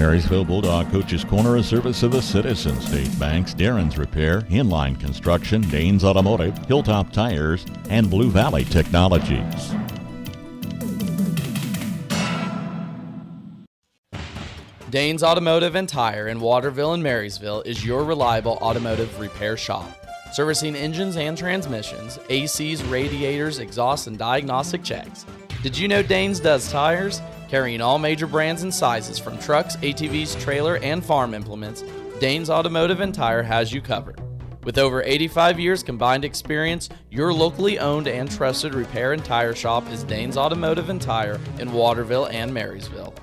Marysville Bulldog Coach's Corner, a service of the Citizen State Banks, Darren's Repair, Inline Construction, Danes Automotive, Hilltop Tires, and Blue Valley Technologies. Danes Automotive and Tire in Waterville and Marysville is your reliable automotive repair shop. Servicing engines and transmissions, ACs, radiators, exhaust, and diagnostic checks. Did you know Danes does tires? Carrying all major brands and sizes from trucks, ATVs, trailer, and farm implements, Danes Automotive and Tire has you covered. With over 85 years combined experience, your locally owned and trusted repair and tire shop is Danes Automotive and Tire in Waterville and Marysville.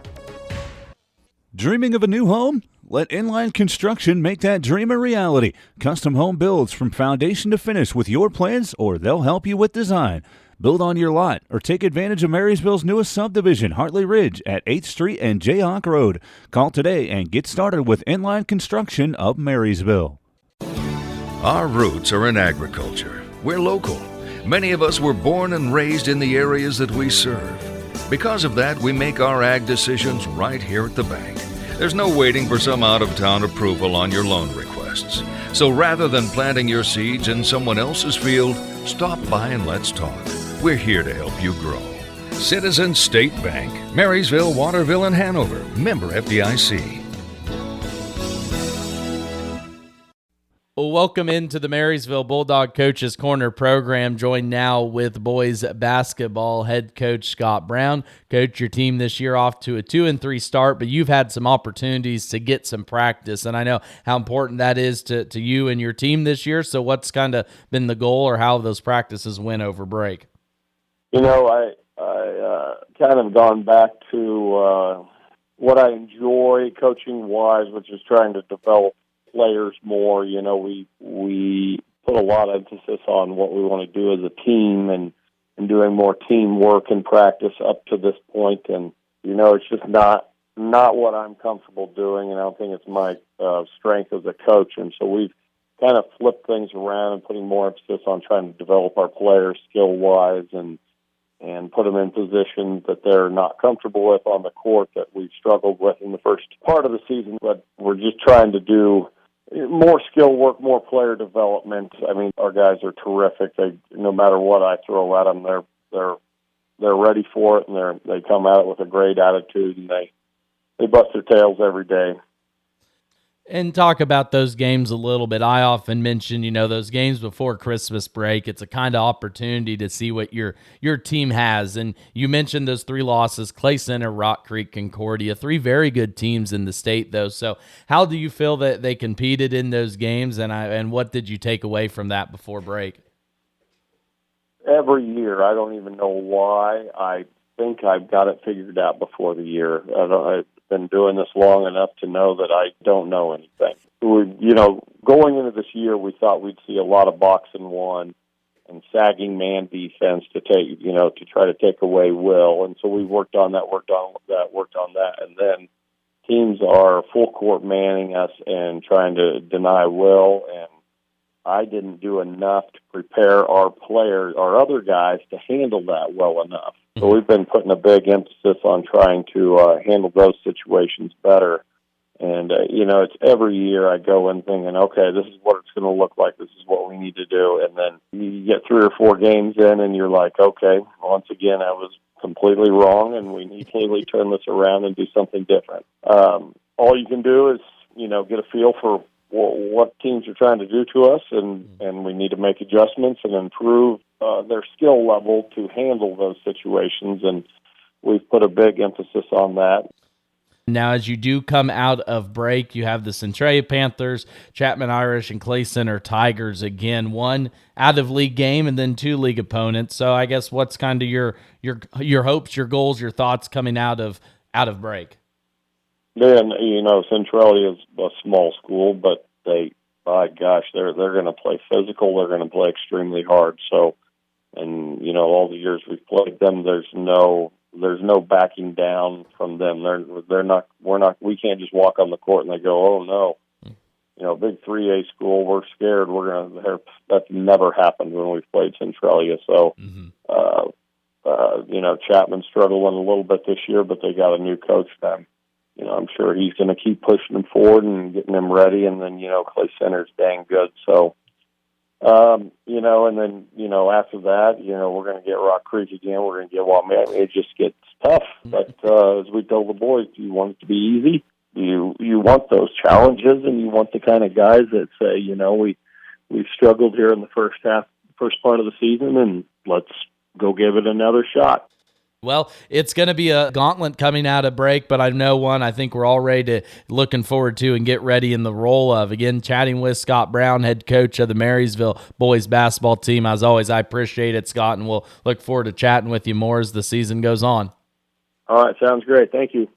Dreaming of a new home? Let Inline Construction make that dream a reality. Custom home builds from foundation to finish with your plans, or they'll help you with design. Build on your lot or take advantage of Marysville's newest subdivision, Hartley Ridge, at 8th Street and Jayhawk Road. Call today and get started with Inline Construction of Marysville. Our roots are in agriculture. We're local. Many of us were born and raised in the areas that we serve. Because of that, we make our ag decisions right here at the bank. There's no waiting for some out-of-town approval on your loan requests. So rather than planting your seeds in someone else's field, stop by and let's talk. We're here to help you grow. Citizen State Bank, Marysville, Waterville, and Hanover. Member FDIC. Well, welcome into the Marysville Bulldog Coach's Corner program. Joined now with boys basketball head coach Scott Brown. Coach, your team this year off to a 2-3 start, but you've had some opportunities to get some practice, and I know how important that is to you and your team this year. So what's kind of been the goal, or how those practices went over break? You know, I kind of gone back to what I enjoy coaching-wise, which is trying to develop players more. You know, we put a lot of emphasis on what we want to do as a team and doing more teamwork in practice up to this point. And, you know, it's just not what I'm comfortable doing, and I don't think it's my strength as a coach. And so we've kind of flipped things around and putting more emphasis on trying to develop our players skill-wise and put them in positions that they're not comfortable with on the court that we've struggled with in the first part of the season. But we're just trying to do more skill work, more player development. I mean, our guys are terrific. No matter what I throw at them, they're ready for it, and they come at it with a great attitude, and they bust their tails every day. And talk about those games a little bit. I often mention, those games before Christmas break. It's a kind of opportunity to see what your team has. And you mentioned those 3 losses: Clay Center, Rock Creek, Concordia. 3 very good teams in the state, though. So how do you feel that they competed in those games, and what did you take away from that before break? Every year, I don't even know why. I think I've got it figured out before the year. I've been doing this long enough to know that I don't know anything. Going into this year, we thought we'd see a lot of box and one and sagging man defense to try to take away Will, and so we worked on that, and then teams are full court manning us and trying to deny Will, and I didn't do enough to prepare our players, our other guys, to handle that well enough. So we've been putting a big emphasis on trying to handle those situations better. And, it's every year I go in thinking, okay, this is what it's going to look like. This is what we need to do. And then you get 3 or 4 games in and you're like, okay, once again, I was completely wrong, and we need to completely turn this around and do something different. All you can do is, get a feel for what teams are trying to do to us, and we need to make adjustments and improve their skill level to handle those situations, and we've put a big emphasis on that. Now, as you do come out of break, you have the Centralia Panthers, Chapman Irish, and Clay Center Tigers again. 1 out-of-league game and then 2 league opponents. So I guess what's kind of your hopes, your goals, your thoughts coming out of break? Then, Centralia is a small school, but they're going to play physical. They're going to play extremely hard. So, and all the years we've played them, there's no backing down from them. We can't just walk on the court and they go, oh no, big 3A school, we're scared. That's never happened when we've played Centralia. So, Chapman's struggling a little bit this year, but they got a new coach now. I'm sure he's going to keep pushing them forward and getting them ready. And then, Clay Center's dang good. So, and then, after that, we're going to get Rock Creek again. We're going to get Waukegan. It just gets tough. But as we told the boys, do you want it to be easy? You want those challenges, and you want the kind of guys that say, we've struggled here in the first part of the season, and let's go give it another shot. Well, it's going to be a gauntlet coming out of break, but I know one I think we're all ready to looking forward to and get ready in the role of. Again, chatting with Scott Brown, head coach of the Marysville boys basketball team. As always, I appreciate it, Scott, and we'll look forward to chatting with you more as the season goes on. All right, sounds great. Thank you.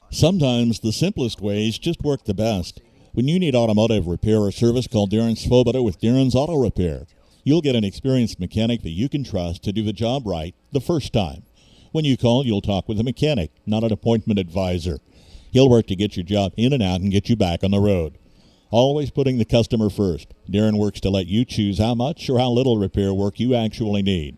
Sometimes the simplest ways just work the best. When you need automotive repair or service, call Darren Svoboda with Darren's Auto Repair. You'll get an experienced mechanic that you can trust to do the job right the first time. When you call, you'll talk with a mechanic, not an appointment advisor. He'll work to get your job in and out and get you back on the road. Always putting the customer first. Darren works to let you choose how much or how little repair work you actually need.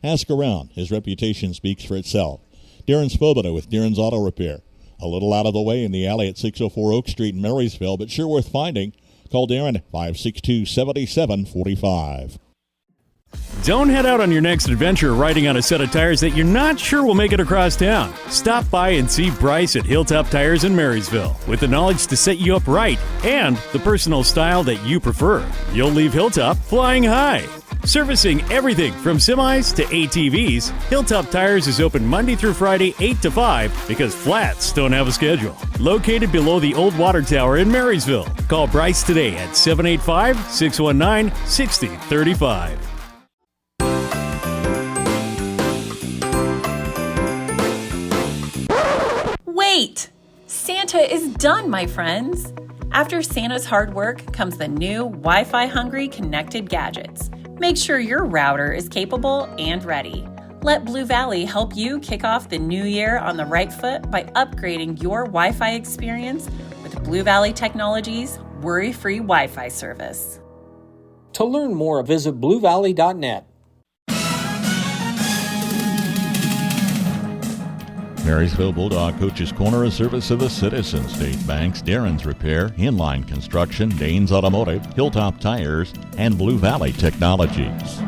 Ask around. His reputation speaks for itself. Darren Svoboda with Darren's Auto Repair. A little out of the way in the alley at 604 Oak Street in Marysville, but sure worth finding. Call Darren at 562-7745. Don't head out on your next adventure riding on a set of tires that you're not sure will make it across town. Stop by and see Bryce at Hilltop Tires in Marysville. With the knowledge to set you up right and the personal style that you prefer, you'll leave Hilltop flying high. Servicing everything from semis to ATVs, Hilltop Tires is open Monday through Friday 8 to 5 because flats don't have a schedule. Located below the old water tower in Marysville. Call Bryce today at 785-619-6035. Wait! Santa is done, my friends! After Santa's hard work comes the new Wi-Fi hungry connected gadgets. Make sure your router is capable and ready. Let Blue Valley help you kick off the new year on the right foot by upgrading your Wi-Fi experience with Blue Valley Technologies' worry-free Wi-Fi service. To learn more, visit bluevalley.net. Marysville Bulldog Coach's Corner, a service of the Citizen State Banks, Darren's Repair, Inline Construction, Danes Automotive, Hilltop Tires, and Blue Valley Technologies.